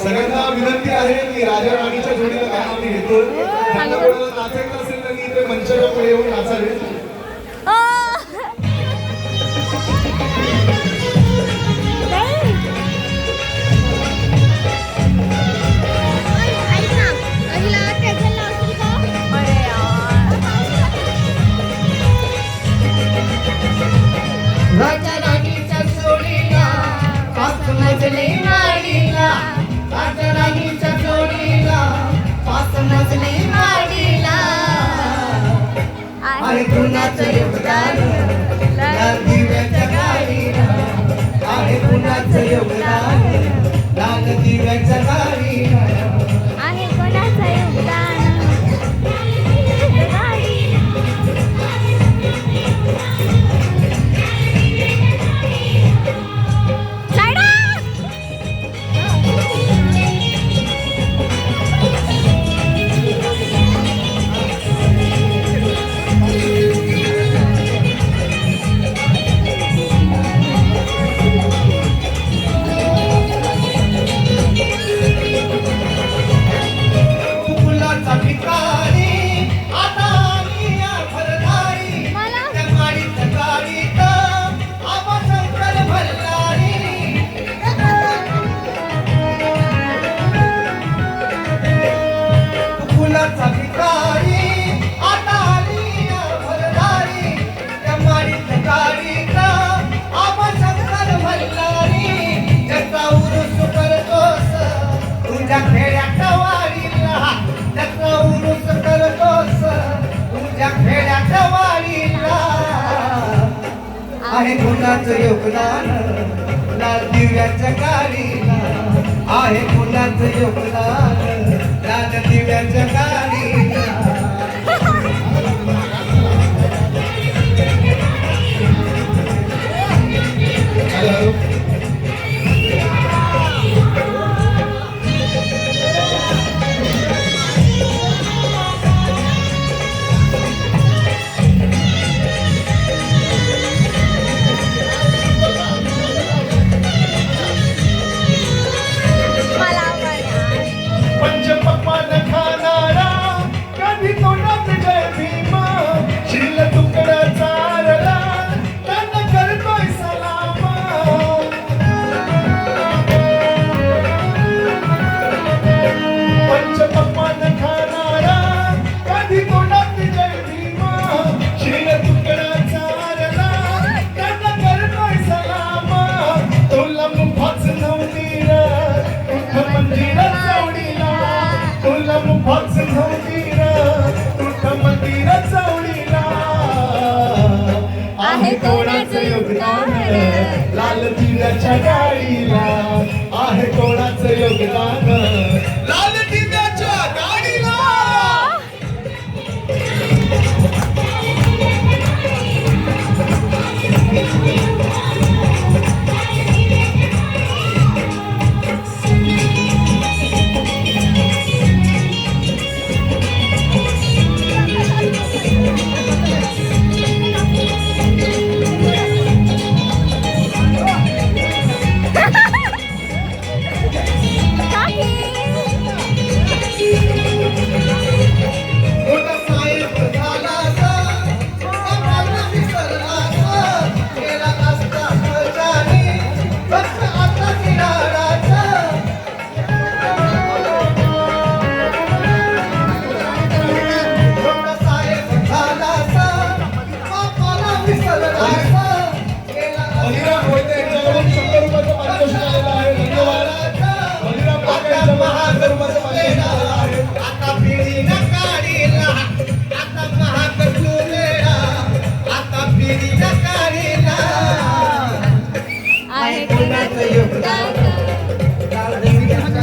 सगळ्यांना विनंती आहे की राजा राणीच्या जोडीला गाणं आम्ही घेतो. त्यांना कोणाला नाचायचं असेल तर इथे मंचाच्या पुढे येऊन नाचावे. राजा राणीच्या जोडीला पाच मजले माडीला, राजा राणीच्या जोडीला पाच मजले माडीला. आहे कुणाचं योगदान लाल दिव्याच्या गाडीला, आहे कुणाचं योगदान लाल दिव्याच्या गाडीला, आहे कोणाचं योगदान आहे कुणाचं योगदान लाल दिव्याच्या गाडीला, आहे कुणाचं योगदान लाल दिव्याच्या गाडीला. आहे कोणाचं योगदान लाल दिव्याच्या गाडीला, आहे कोणाचं योगदान लाल दिव्याच्या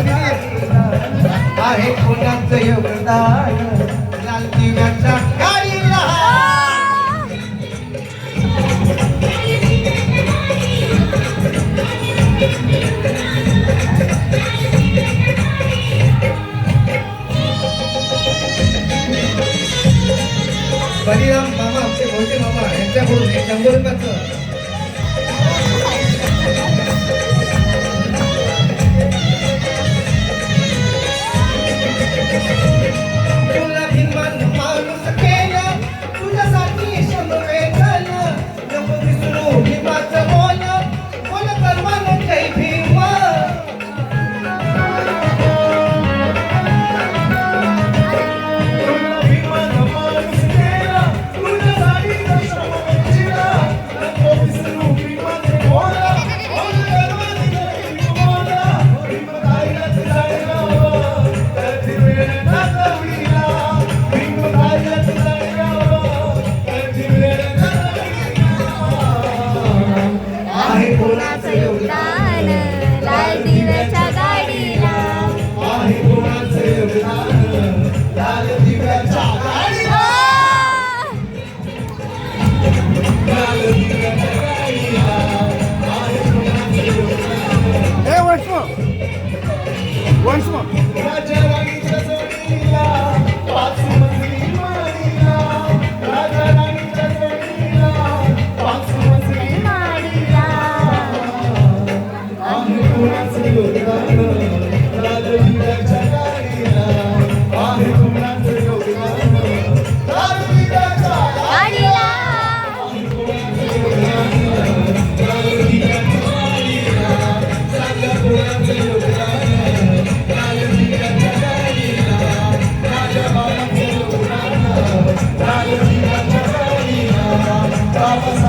गाडीला. आहे कोणाचं योगदान लाल दिव्याच्या गाडीला. बलिराम मामा आमचे मोठे मामा यांच्याकडून 100 रुपयाचं राजा राणीच्या जोडीला पाच मजली माडीला, राजा राणीच्या जोडीला पाच मजली माडीला आहे कोणाचं योगदान राजवीराच्या गाडीला, आहे कोणाचं योगदान राजवीराच्या गाडीला बाबासाहेब